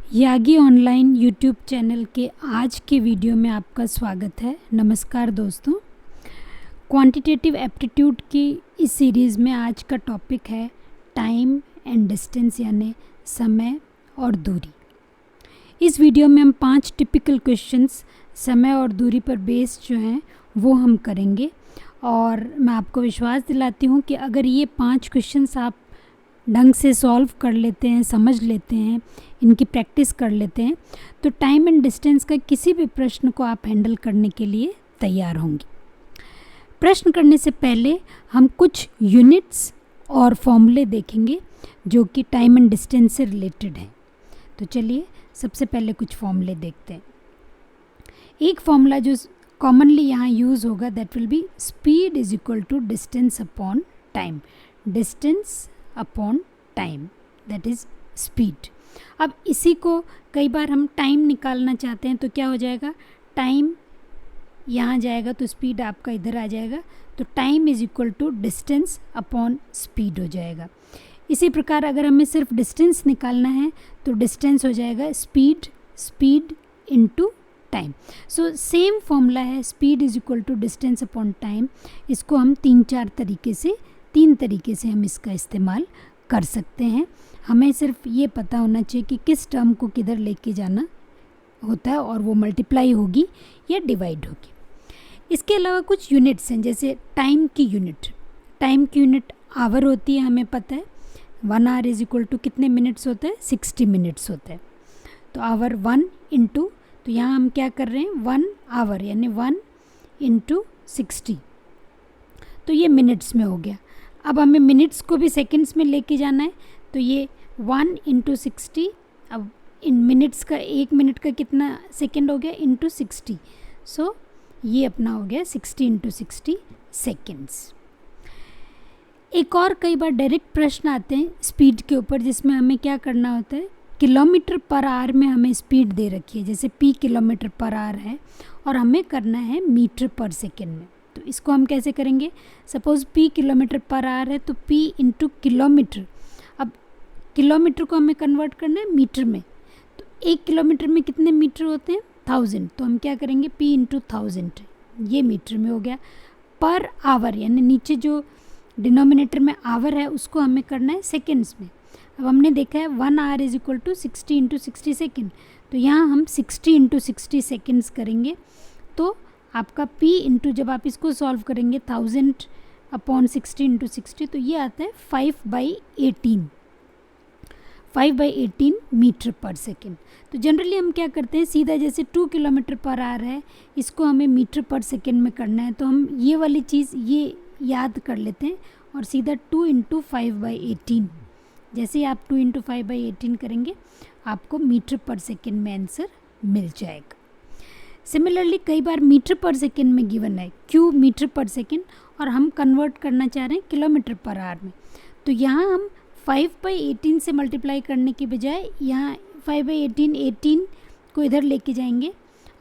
Yagi online YouTube channel के आज के वीडियो में आपका स्वागत है। नमस्कार दोस्तों, क्वांटिटेटिव एप्टीट्यूड की इस सीरीज़ में आज का टॉपिक है टाइम एंड डिस्टेंस, यानी समय और दूरी। इस वीडियो में हम 5 टिपिकल क्वेश्चंस समय और दूरी पर बेस्ड जो हैं वो हम करेंगे, और मैं आपको विश्वास दिलाती हूँ कि अगर ये 5 क्वेश्चंस आप ढंग से सॉल्व कर लेते हैं, समझ लेते हैं, इनकी प्रैक्टिस कर लेते हैं, तो टाइम एंड डिस्टेंस का किसी भी प्रश्न को आप हैंडल करने के लिए तैयार होंगे। प्रश्न करने से पहले हम कुछ यूनिट्स और फॉर्मूले देखेंगे जो कि टाइम एंड डिस्टेंस से रिलेटेड हैं। तो चलिए सबसे पहले कुछ फॉर्मूले देखते हैं। एक फॉर्मूला जो कॉमनली यहाँ यूज़ होगा, that will be speed is equal to distance upon time. Distance upon time, that is speed. अब इसी को कई बार हम टाइम निकालना चाहते हैं तो क्या हो जाएगा, टाइम यहाँ जाएगा तो स्पीड आपका इधर आ जाएगा, तो time is equal to distance upon speed हो जाएगा। इसी प्रकार अगर हमें सिर्फ डिस्टेंस निकालना है तो डिस्टेंस हो जाएगा speed into time. So same formula है, speed is equal to distance upon time. इसको हम 3 तरीके से हम इसका इस्तेमाल कर सकते हैं। हमें सिर्फ ये पता होना चाहिए कि किस टर्म को किधर लेके जाना होता है और वो मल्टीप्लाई होगी या डिवाइड होगी। इसके अलावा कुछ यूनिट्स हैं, जैसे टाइम की यूनिट आवर होती है, हमें पता है 1 आवर इज इक्वल टू कितने मिनट्स होते हैं, 60 मिनट्स होते हैं। तो आवर 1 इंटू, तो यहाँ हम क्या कर रहे हैं, 1 आवर यानी 1 इंटू 60, तो ये मिनट्स में हो गया। अब हमें मिनट्स को भी सेकंड्स में लेके जाना है, तो ये 1 इंटू 60, अब इन मिनट्स का 1 मिनट का कितना सेकंड हो गया, इंटू 60। सो ये अपना हो गया 60 इंटू 60 सेकेंड्स। एक और कई बार डायरेक्ट प्रश्न आते हैं स्पीड के ऊपर, जिसमें हमें क्या करना होता है, किलोमीटर पर आवर में हमें स्पीड दे रखी है, जैसे p किलोमीटर पर आवर है और हमें करना है मीटर पर सेकेंड में। तो इसको हम कैसे करेंगे, suppose p kilometre per our है तो p इंटू किलोमीटर। अब किलोमीटर को हमें कन्वर्ट करना है मीटर में, तो 1 किलोमीटर में कितने मीटर होते हैं, 1000। तो हम क्या करेंगे, p इंटू 1000, ये मीटर में हो गया। पर आवर यानी नीचे जो डिनोमिनेटर में आवर है उसको हमें करना है सेकेंड्स में। अब हमने देखा है 1 hour is equal to 60 into 60 second, तो यहाँ हम 60 इंटू 60 सेकेंड्स करेंगे। तो आपका p इंटू, जब आप इसको सॉल्व करेंगे 1000 अपॉन 60 इंटू 60, तो ये आता है 5/18 मीटर पर सेकेंड। तो जनरली हम क्या करते हैं, सीधा जैसे 2 किलोमीटर पर आवर है, इसको हमें मीटर पर सेकेंड में करना है, तो हम ये वाली चीज़ ये याद कर लेते हैं और सीधा 2 इंटू 5/18, जैसे ही आप 2 इंटू 5/18 करेंगे आपको मीटर पर सेकेंड में आंसर मिल जाएगा। सिमिलरली कई बार मीटर पर सेकेंड में गिवन है q मीटर पर सेकेंड, और हम कन्वर्ट करना चाह रहे हैं किलोमीटर पर आवर में, तो यहाँ हम 5/18 से मल्टीप्लाई करने के बजाय यहाँ 5/18 को इधर लेके जाएंगे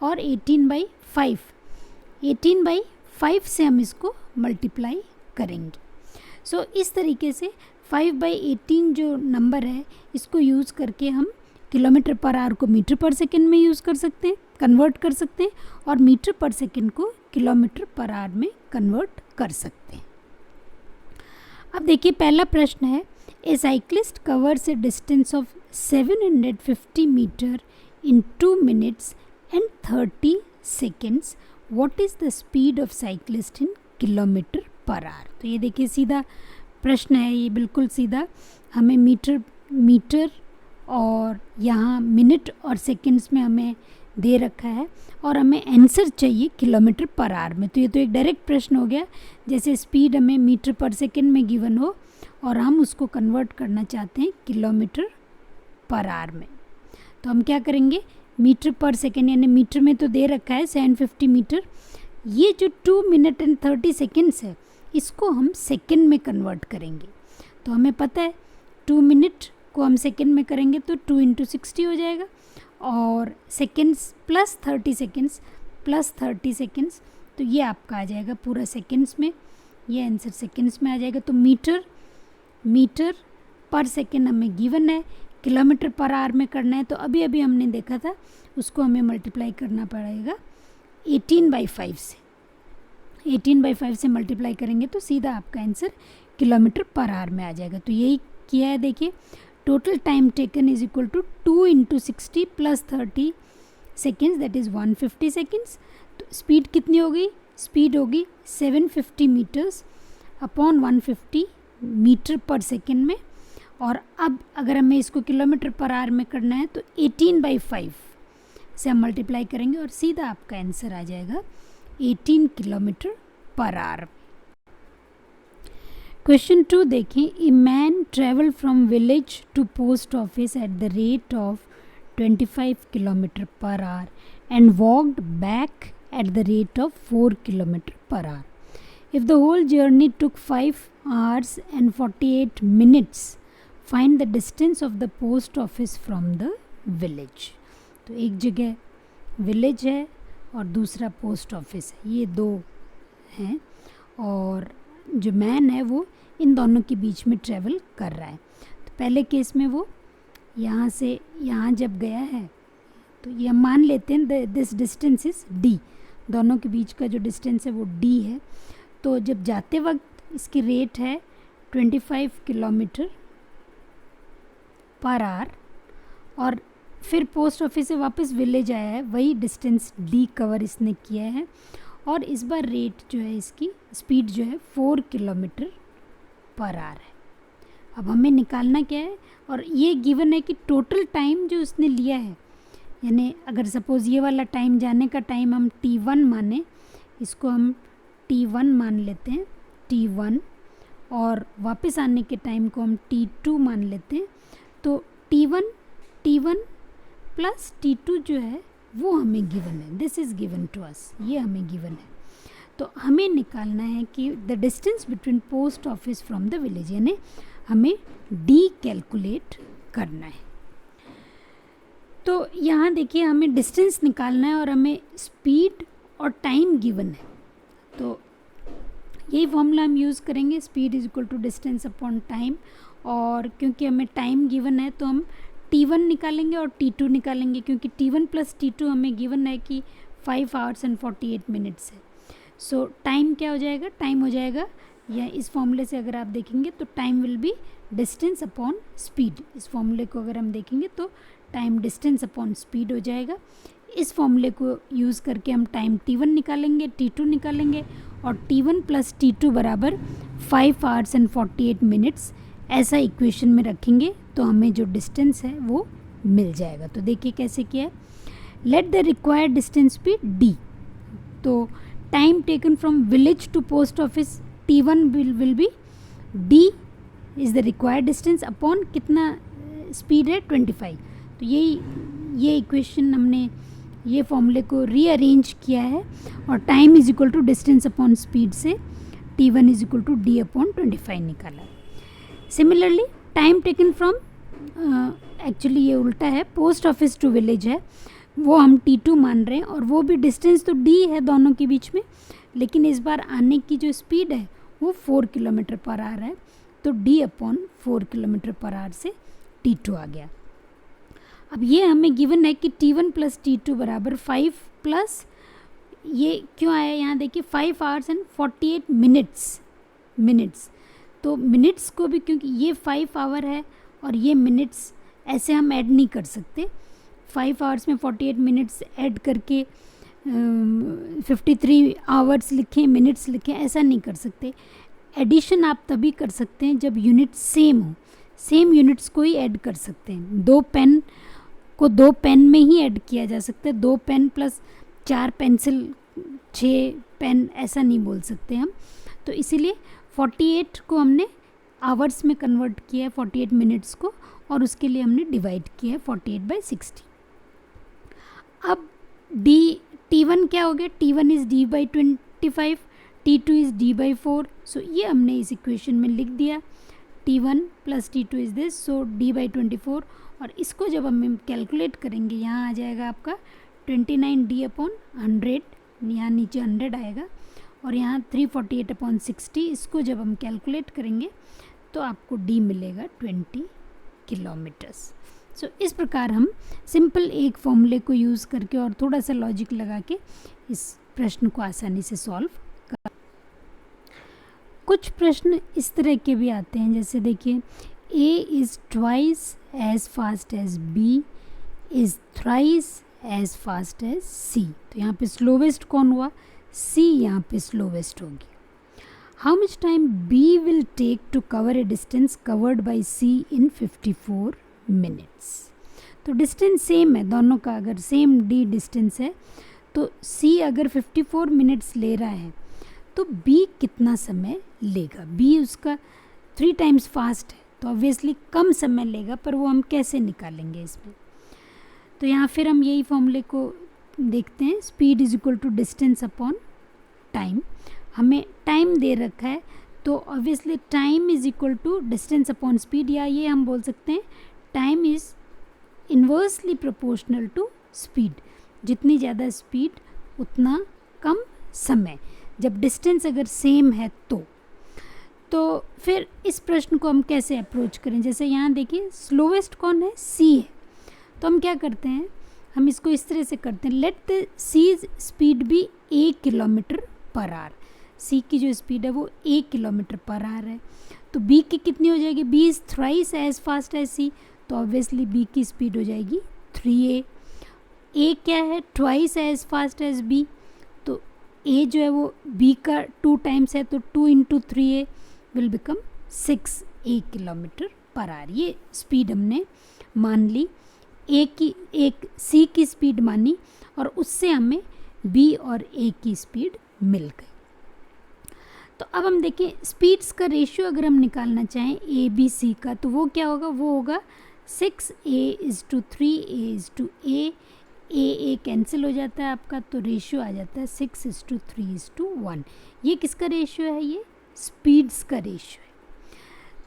और 18/5 से हम इसको मल्टीप्लाई करेंगे। सो इस तरीके से 5/18 जो नंबर है इसको यूज़ करके हम किलोमीटर पर आवर को मीटर पर सेकेंड में यूज़ कर सकते हैं, कन्वर्ट कर सकते हैं, और मीटर पर सेकेंड को किलोमीटर पर आवर में कन्वर्ट कर सकते हैं। अब देखिए पहला प्रश्न है, a cyclist covers a distance of 750 metre in 2 minutes and 30 seconds, what is the speed of cyclist in kilometre per hour. तो ये देखिए सीधा प्रश्न है, ये बिल्कुल सीधा, हमें मीटर और यहाँ मिनट और सेकंड्स में हमें दे रखा है और हमें आंसर चाहिए किलोमीटर पर आवर में। तो ये तो एक डायरेक्ट प्रश्न हो गया, जैसे स्पीड हमें मीटर पर सेकंड में गिवन हो और हम उसको कन्वर्ट करना चाहते हैं किलोमीटर पर आवर में। तो हम क्या करेंगे, मीटर पर सेकंड यानी मीटर में तो दे रखा है 750 मीटर, ये जो 2 मिनट एंड 30 सेकेंड्स है इसको हम सेकंड में कन्वर्ट करेंगे। तो हमें पता है 2 मिनट को हम सेकंड में करेंगे तो 2 इंटू 60 हो जाएगा, और सेकेंड्स प्लस 30 सेकेंड्स, तो ये आपका आ जाएगा पूरा सेकेंड्स में, ये आंसर सेकेंड्स में आ जाएगा। तो मीटर पर सेकेंड हमें गिवन है, किलोमीटर पर आवर में करना है तो अभी अभी हमने देखा था, उसको हमें मल्टीप्लाई करना पड़ेगा 18/5 से। 18/5 से मल्टीप्लाई करेंगे तो सीधा आपका आंसर किलोमीटर पर आवर में आ जाएगा। तो यही किया है, देखिए total time taken is equal to 2 × 60 + 30 seconds, that is 150 seconds. तो स्पीड कितनी होगी? स्पीड होगी 750 meters upon 150 meter per second में। और अब अगर हमें इसको किलोमीटर पर आवर में करना है तो 18/5 से हम मल्टीप्लाई करेंगे और सीधा आपका आंसर आ जाएगा 18 किलोमीटर पर आवर। क्वेश्चन 2 देखें, a man travel from village to post office at the rate of 25 kilometer per hour and walked back at the rate of 4 km per hour. If the whole journey took 5 hours and 48 minutes, find the distance of the post office from the village. तो एक जगह village है और दूसरा post office है, ये दो हैं और जो मैन है वो इन दोनों के बीच में ट्रेवल कर रहा है। तो पहले केस में वो यहाँ से यहाँ जब गया है तो ये मान लेते हैं दिस डिस्टेंस इज़ d, दोनों के बीच का जो डिस्टेंस है वो d है। तो जब जाते वक्त इसकी रेट है 25 किलोमीटर पर आवर और फिर पोस्ट ऑफिस से वापस विलेज आया है, वही डिस्टेंस d कवर इसने किया है और इस बार रेट जो है इसकी स्पीड जो है 4 किलोमीटर पर आवर है। अब हमें निकालना क्या है, और ये गिवन है कि टोटल टाइम जो उसने लिया है, यानी अगर सपोज़ ये वाला टाइम जाने का टाइम हम t1 माने, इसको हम t1 मान लेते हैं t1, और वापस आने के टाइम को हम t2 मान लेते हैं। तो t1 प्लस t2 जो है वो हमें गिवन है, this is given to us, ये हमें गिवन है। तो हमें निकालना है कि the distance between post office from the village, यानी हमें d कैलकुलेट करना है। तो यहाँ देखिए हमें डिस्टेंस निकालना है और हमें स्पीड और टाइम गिवन है, तो यही फॉर्मूला हम यूज़ करेंगे, speed is equal to distance upon time. और क्योंकि हमें टाइम गिवन है तो हम t1 निकालेंगे और t2 निकालेंगे, क्योंकि t1 प्लस t2 हमें गिवन है कि 5 hours and 48 minutes है। सो टाइम क्या हो जाएगा, टाइम हो जाएगा, या इस फॉर्मूले से अगर आप देखेंगे तो time will be distance upon speed. इस फॉर्मूले को अगर हम देखेंगे तो टाइम डिस्टेंस अपॉन स्पीड हो जाएगा। इस फॉर्मूले को यूज़ करके हम टाइम t1 निकालेंगे, t2 निकालेंगे और t1 प्लस t2 बराबर 5 hours and 48 minutes ऐसा इक्वेशन में रखेंगे तो हमें जो डिस्टेंस है वो मिल जाएगा। तो देखिए कैसे किया है, let the required distance be d। तो time taken from village to post office t1 will be d is the required distance upon कितना स्पीड है 25। तो ये इक्वेशन हमने ये फॉर्मूले को रीअरेंज किया है और time is equal to distance upon speed से t1 is equal to d upon 25 निकाला है। Similarly time taken from, actually ये उल्टा है, पोस्ट ऑफिस टू विलेज है, वो हम t2 मान रहे हैं और वो भी डिस्टेंस तो d है दोनों के बीच में, लेकिन इस बार आने की जो स्पीड है वो 4 किलोमीटर पर आवर है, तो d upon 4 kilometre per our से t2 आ गया। अब ये हमें गिवन है कि t1 प्लस t2 बराबर 5 प्लस ये क्यों आया, यहाँ देखिए 5 hours and 48 minutes। तो मिनट्स को भी, क्योंकि ये 5 hour है और ये मिनट्स ऐसे हम ऐड नहीं कर सकते, 5 hours में 48 minutes ऐड करके 53 hours लिखें, मिनट्स लिखें, ऐसा नहीं कर सकते। एडिशन आप तभी कर सकते हैं जब यूनिट सेम हो, सेम यूनिट्स को ही ऐड कर सकते हैं। 2 पेन को 2 पेन में ही ऐड किया जा सकता है, 2 पेन प्लस 4 पेंसिल 6 पेन ऐसा नहीं बोल सकते हम। तो इसीलिए 48 को हमने आवर्स में कन्वर्ट किया है, 48 मिनट्स को, और उसके लिए हमने डिवाइड किया है 48/60। अब t1 क्या हो गया, t1 is d/25, t2 is d/4। सो ये हमने इस इक्वेशन में लिख दिया, t1 plus t2 is this, so d/24। और इसको जब हम कैलकुलेट करेंगे, यहाँ आ जाएगा आपका 29d अपॉन 100, यहाँ नीचे 100 आएगा, और यहाँ 348 अपॉन 60। इसको जब हम कैलकुलेट करेंगे तो आपको d मिलेगा 20 किलोमीटर्स। सो इस प्रकार हम सिंपल एक फॉर्मूले को यूज़ करके और थोड़ा सा लॉजिक लगा के इस प्रश्न को आसानी से सॉल्व कर। कुछ प्रश्न इस तरह के भी आते हैं, जैसे देखिए A is twice as fast as B is thrice as fast as C। तो यहाँ पे स्लोवेस्ट कौन हुआ? C यहाँ पे स्लोवेस्ट होगी। How much time B will take to cover a distance covered by C in 54 minutes. तो distance same है दोनों का, अगर सेम D डिस्टेंस है तो C अगर 54 मिनट्स ले रहा है तो B कितना समय लेगा? B उसका 3 टाइम्स फास्ट है तो ऑब्वियसली कम समय लेगा, पर वो हम कैसे निकालेंगे इसमें? तो यहाँ फिर हम यही फॉर्मूले को देखते हैं, speed is equal to distance upon time. हमें टाइम दे रखा है तो obviously time is equal to distance upon speed, या ये हम बोल सकते हैं time is inversely proportional to speed. जितनी ज़्यादा स्पीड उतना कम समय, जब डिस्टेंस अगर सेम है तो फिर इस प्रश्न को हम कैसे अप्रोच करें? जैसे यहाँ देखिए स्लोवेस्ट कौन है? C है। तो हम क्या करते हैं, हम इसको इस तरह से करते हैं, let the C's speed be 1 kilometer per hour. C की जो स्पीड है वो 1 किलोमीटर पर आवर है, तो B की कितनी हो जाएगी? B is thrice as fast as C, तो ऑब्वियसली B की स्पीड हो जाएगी 3A। A क्या है? Twice as fast as B, तो A जो है वो B का 2 टाइम्स है, तो 2 into 3A will become 6A kilometre per our. ये स्पीड हमने मान ली, एक C की स्पीड मानी और उससे हमें B और A की स्पीड मिल गई। तो अब हम देखें स्पीड्स का रेशियो अगर हम निकालना चाहें A B C का, तो वो क्या होगा? वो होगा 6A:3A:A। A कैंसिल हो जाता है आपका, तो रेशियो आ जाता है 6:3:1। ये किसका रेशियो है? ये स्पीड्स का रेशियो है।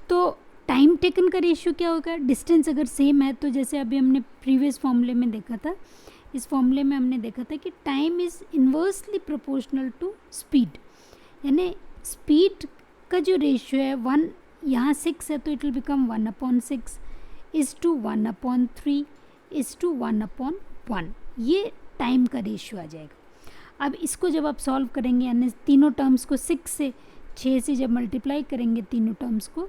तो टाइम टेकन का रेशियो क्या होगा? डिस्टेंस अगर सेम है, तो जैसे अभी हमने प्रीवियस फॉर्मूले में देखा था, इस फॉर्मूले में हमने देखा था कि time is inversely proportional to speed, यानी स्पीड का जो रेशियो है 1, यहाँ 6 है तो it will become 1/6 is to 1/3 is to 1/1। ये टाइम का रेशियो आ जाएगा। अब इसको जब आप सॉल्व करेंगे, यानी तीनों टर्म्स को 6 से जब मल्टीप्लाई करेंगे तीनों टर्म्स को,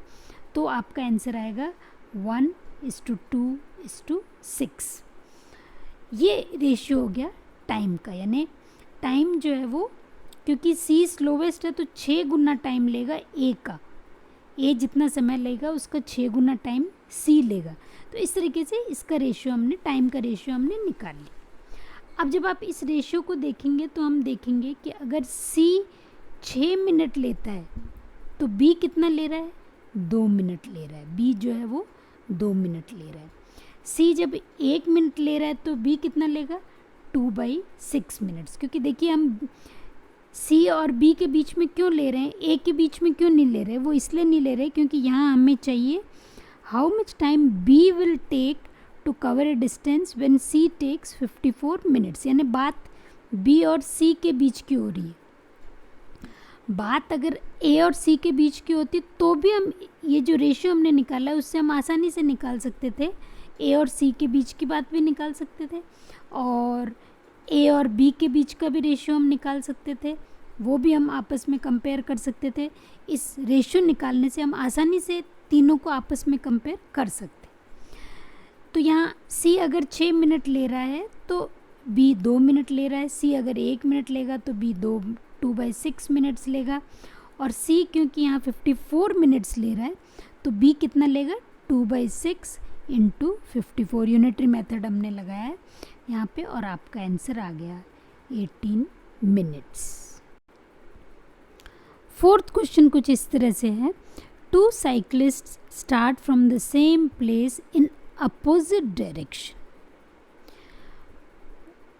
तो आपका आंसर आएगा 1:2:6। ये रेशियो हो गया टाइम का, यानी टाइम जो है वो, क्योंकि C स्लोवेस्ट है तो 6 गुना टाइम लेगा A का। A जितना समय लेगा उसका 6 गुना टाइम C लेगा। तो इस तरीके से इसका रेशियो हमने, टाइम का रेशियो हमने निकाल लिया। अब जब आप इस रेशियो को देखेंगे तो हम देखेंगे कि अगर C 6 मिनट लेता है तो B कितना ले रहा है? 2 मिनट ले रहा है। B जो है वो 2 मिनट ले रहा है। C जब 1 मिनट ले रहा है तो B कितना लेगा? 2/6 मिनट्स। क्योंकि देखिए हम C और B के बीच में क्यों ले रहे हैं, A के बीच में क्यों नहीं ले रहे? वो इसलिए नहीं ले रहे क्योंकि यहाँ हमें चाहिए how much time B will take to cover a distance when C takes 54 minutes. यानी बात B और C के बीच की हो रही है। बात अगर A और C के बीच की होती तो भी हम ये जो रेशियो हमने निकाला है उससे हम आसानी से निकाल सकते थे। A और C के बीच की बात भी निकाल सकते थे और A और B के बीच का भी रेशियो हम निकाल सकते थे, वो भी हम आपस में कंपेयर कर सकते थे। इस रेशियो निकालने से हम आसानी से तीनों को आपस में कंपेयर कर सकते। तो यहाँ C अगर 6 मिनट ले रहा है तो B 2 मिनट ले रहा है। C अगर 1 मिनट लेगा तो B 2/6 मिनट्स लेगा। और C क्योंकि यहाँ 54 मिनट्स ले रहा है तो B कितना लेगा? 2/6 इंटू 54। यूनिटरी मेथड हमने लगाया है यहाँ पे और आपका आंसर आ गया 18 मिनट्स। फोर्थ क्वेश्चन कुछ इस तरह से है, 2 cyclists start from the same place in opposite direction.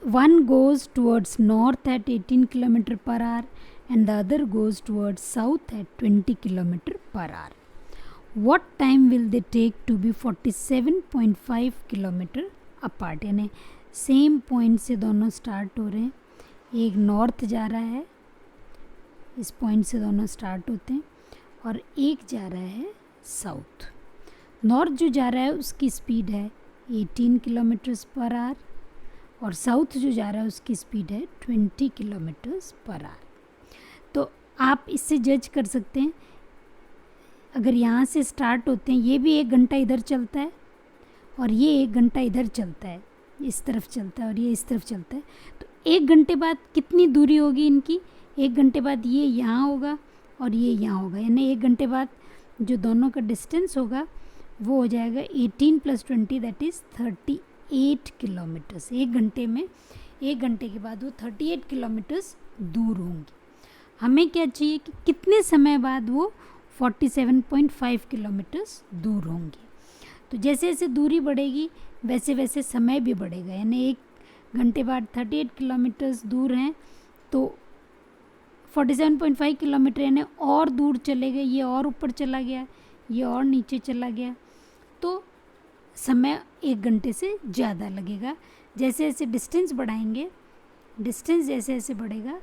One goes towards north at 18 km per hour and the other goes towards south at 20 km per hour. What time will they take to be 47.5 km apart? यानी same point से दोनों start हो रहे हैं, एक north जा रहा है, इस पॉइंट से दोनों स्टार्ट होते हैं, और एक जा रहा है साउथ। नॉर्थ जो जा रहा है उसकी स्पीड है 18 किलोमीटर्स पर आवर, और साउथ जो जा रहा है उसकी स्पीड है 20 किलोमीटर्स पर आवर। तो आप इससे जज कर सकते हैं, अगर यहाँ से स्टार्ट होते हैं, ये भी 1 घंटा इधर चलता है और ये 1 घंटा इधर चलता है, इस तरफ चलता है और ये इस तरफ चलता है, तो 1 घंटे बाद कितनी दूरी होगी इनकी? 1 घंटे बाद ये यहाँ होगा और ये यहाँ होगा, यानी 1 घंटे बाद जो दोनों का डिस्टेंस होगा वो हो जाएगा 18 + 20 दैट इज़ 38 किलोमीटर्स। 1 घंटे में, 1 घंटे के बाद वो 38 किलोमीटर्स दूर होंगी। हमें क्या चाहिए कि कितने समय बाद वो 47.5 किलोमीटर्स दूर होंगी। तो जैसे जैसे दूरी बढ़ेगी वैसे वैसे समय भी बढ़ेगा, यानी 1 घंटे बाद 38 किलोमीटर्स दूर हैं तो 47.5 किलोमीटर यानी और दूर चले गए, ये और ऊपर चला गया, ये और नीचे चला गया, तो समय 1 घंटे से ज़्यादा लगेगा। जैसे जैसे डिस्टेंस बढ़ाएंगे, डिस्टेंस जैसे जैसे बढ़ेगा,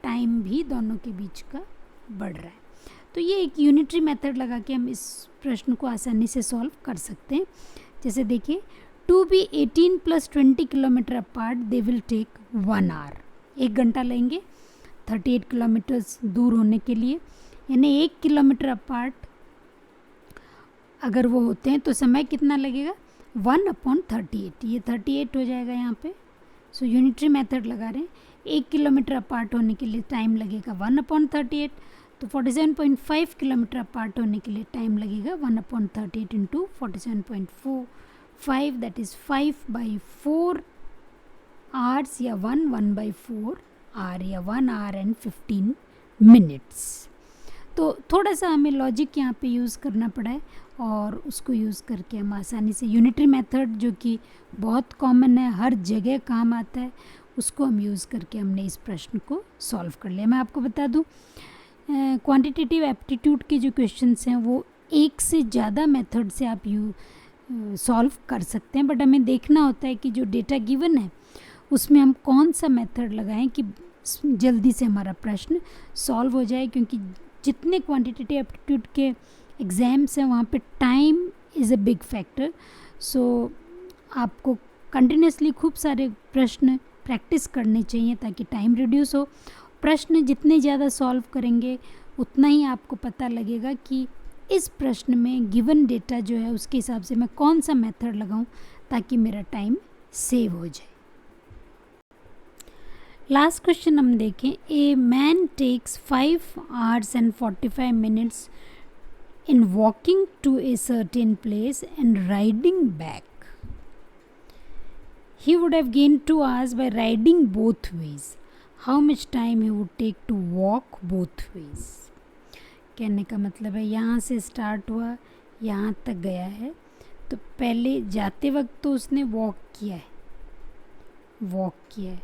टाइम भी दोनों के बीच का बढ़ रहा है। तो ये एक यूनिटरी मेथड लगा के हम इस प्रश्न को आसानी से सॉल्व कर सकते हैं। जैसे देखिए, to be 18 + 20 kilometre apart they will take 1 hour. 1 घंटा लेंगे 38 किलोमीटर्स दूर होने के लिए, यानी 1 किलोमीटर अपार्ट अगर वो होते हैं तो समय कितना लगेगा? 1/38। ये 38 हो जाएगा यहाँ पे। सो यूनिटरी मेथड लगा रहे हैं, 1 किलोमीटर अपार्ट होने के लिए टाइम लगेगा 1/38, तो 47.5 किलोमीटर अपार्ट होने के लिए टाइम लगेगा 1/38 इंटू 47.45 दैट इज़ 5/4 आवर्स या 1/4 आवर या 1 hour and 15 minutes। तो थोड़ा सा हमें लॉजिक यहाँ पे यूज़ करना पड़ा है और उसको यूज़ करके हम आसानी से यूनिटरी मेथड जो कि बहुत कॉमन है, हर जगह काम आता है, उसको हम यूज़ करके हमने इस प्रश्न को सॉल्व कर लिया। मैं आपको बता दूँ, क्वांटिटेटिव एप्टीट्यूड के जो क्वेश्चंस हैं वो एक से ज़्यादा मेथड से आप सॉल्व कर सकते हैं, बट हमें देखना होता है कि जो डेटा गिवन है उसमें हम कौन सा मेथड लगाएं कि जल्दी से हमारा प्रश्न सॉल्व हो जाए, क्योंकि जितने क्वांटिटेटिव एप्टीट्यूड के एग्ज़ाम्स हैं वहाँ पे time is a big factor. So आपको कंटिन्यूसली खूब सारे प्रश्न प्रैक्टिस करने चाहिए ताकि टाइम रिड्यूस हो। प्रश्न जितने ज़्यादा सॉल्व करेंगे उतना ही आपको पता लगेगा कि इस प्रश्न में गिवन डेटा जो है उसके हिसाब से मैं कौन सा मेथड लगाऊं ताकि मेरा टाइम सेव हो जाए। लास्ट क्वेश्चन हम देखें, a man takes 5 hours and 45 minutes in walking to a certain place and riding back. He would have gained 2 hours by riding both ways. How much time he would take to walk both ways? कहने का मतलब है यहाँ से start हुआ, यहाँ तक गया है, तो पहले जाते वक्त तो उसने वॉक किया है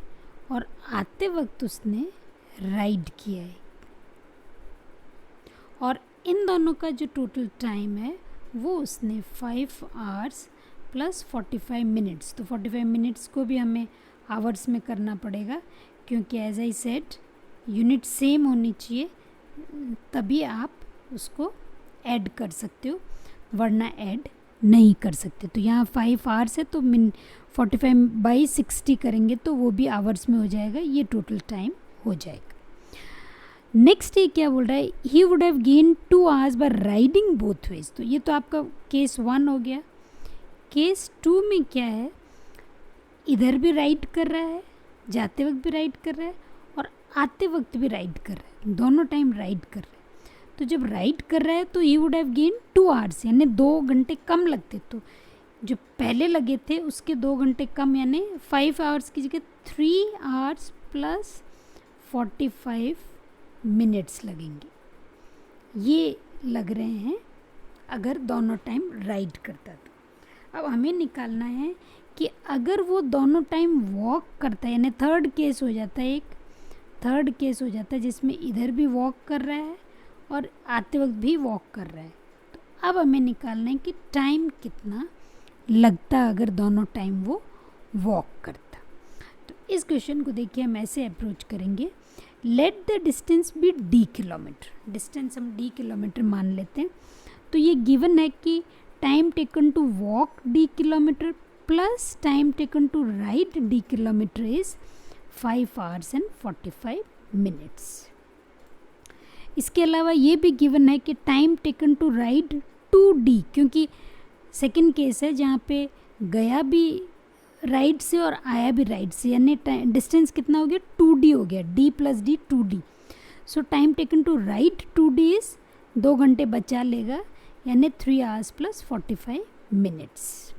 और आते वक्त उसने राइड किया है, और इन दोनों का जो टोटल टाइम है वो उसने 5 hours + 45 minutes, तो 45 minutes को भी हमें आवर्स में करना पड़ेगा क्योंकि as I said unit same होनी चाहिए, तभी आप उसको ऐड कर सकते हो, वरना ऐड नहीं कर सकते। तो यहाँ 5 hours है तो 45/60 करेंगे तो वो भी आवर्स में हो जाएगा, ये टोटल टाइम हो जाएगा। नेक्स्ट ये क्या बोल रहा है, he would have gain 2 hours by riding both ways. तो ये तो आपका केस 1 हो गया। केस 2 में क्या है, इधर भी राइड कर रहा है, जाते वक्त भी राइड कर रहा है और आते वक्त भी राइड कर रहा है, दोनों टाइम राइड कर रहा है। तो जब राइड कर रहा है तो ही वुड हैव गेन 2 hours, यानी 2 घंटे कम लगते, तो जो पहले लगे थे उसके 2 घंटे कम, यानी 5 hours की जगह 3 hours + 45 minutes लगेंगे। ये लग रहे हैं अगर दोनों टाइम राइड करता तो। अब हमें निकालना है कि अगर वो दोनों टाइम वॉक करता है, यानी थर्ड केस हो जाता है, एक थर्ड केस हो जाता है जिसमें इधर भी वॉक कर रहा है और आते वक्त भी वॉक कर रहा है। तो अब हमें निकालना है कि टाइम कितना लगता अगर दोनों टाइम वो वॉक करता। तो इस क्वेश्चन को देखिए हम ऐसे अप्रोच करेंगे, let the distance be d kilometre, distance हम d किलोमीटर मान लेते हैं। तो ये गिवन है कि time taken to walk d kilometre plus time taken to ride d kilometre is 5 hours and 45 minutes। इसके अलावा ये भी गिवन है कि time taken to ride 2D, क्योंकि सेकंड केस है जहाँ पे गया भी राइड से और आया भी राइड से, यानी डिस्टेंस कितना हो गया 2D हो गया, D + D 2D। So time taken to ride 2D is 2 घंटे बचा लेगा, यानी 3 hours + 45 minutes।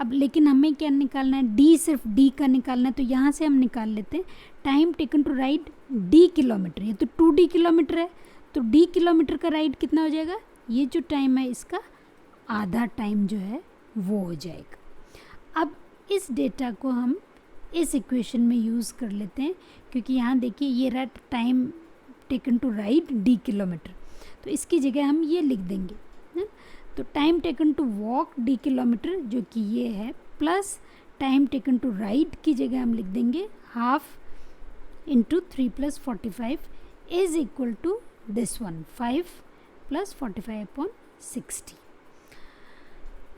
अब लेकिन हमें क्या निकालना है, D सिर्फ D का निकालना है, तो यहाँ से हम निकाल लेते हैं time taken to ride D kilometre. ये तो 2D किलोमीटर है, तो D किलोमीटर का राइड कितना हो जाएगा, ये जो टाइम है इसका आधा टाइम जो है वो हो जाएगा। अब इस डेटा को हम इस इक्वेशन में यूज़ कर लेते हैं, क्योंकि यहाँ देखिए ये रहा time taken to ride D kilometre, तो इसकी जगह हम ये लिख देंगे है। तो time taken to walk D kilometre जो कि ये है, plus time taken to ride की जगह हम लिख देंगे half into 3 + 45 is equal to this one 5 + 45/60।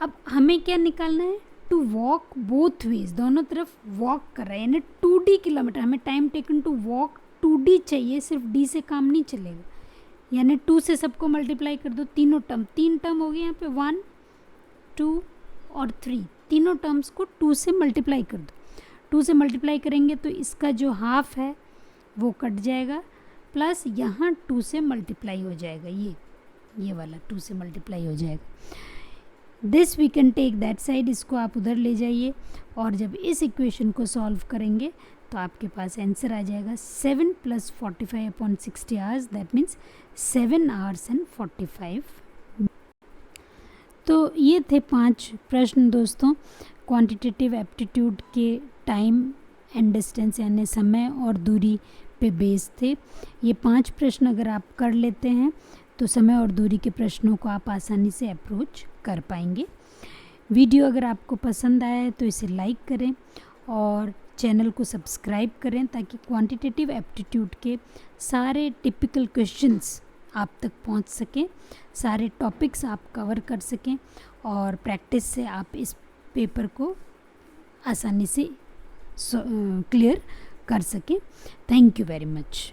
अब हमें क्या निकालना है, टू वॉक बोथ वेज, दोनों तरफ वॉक कर रहा है, यानी 2D किलोमीटर। हमें time taken to walk 2D चाहिए, सिर्फ D से काम नहीं चलेगा, यानी 2 से सबको मल्टीप्लाई कर दो, तीनों टर्म, 3 टर्म हो गए यहाँ पे 1 2 और 3, तीनों टर्म्स को 2 से मल्टीप्लाई कर दो। 2 से मल्टीप्लाई करेंगे तो इसका जो हाफ है वो कट जाएगा, प्लस यहाँ 2 से मल्टीप्लाई हो जाएगा, ये वाला 2 से मल्टीप्लाई हो जाएगा। This we can take that side, इसको आप उधर ले जाइए, और जब इस इक्वेशन को सॉल्व करेंगे तो आपके पास आंसर आ जाएगा 7 + 45/60 hours, that means 7 hours and 45। तो ये थे 5 प्रश्न दोस्तों, क्वांटिटेटिव एप्टीट्यूड के टाइम एंड डिस्टेंस यानी समय और दूरी पे बेस थे। ये 5 प्रश्न अगर आप कर लेते हैं तो समय और दूरी के प्रश्नों को आप आसानी से अप्रोच कर पाएंगे। वीडियो अगर आपको पसंद आया है तो इसे लाइक करें और चैनल को सब्सक्राइब करें, ताकि क्वांटिटेटिव एप्टीट्यूड के सारे टिपिकल क्वेश्चंस आप तक पहुंच सकें, सारे टॉपिक्स आप कवर कर सकें, और प्रैक्टिस से आप इस पेपर को आसानी से क्लियर कर सकें। Thank you very much.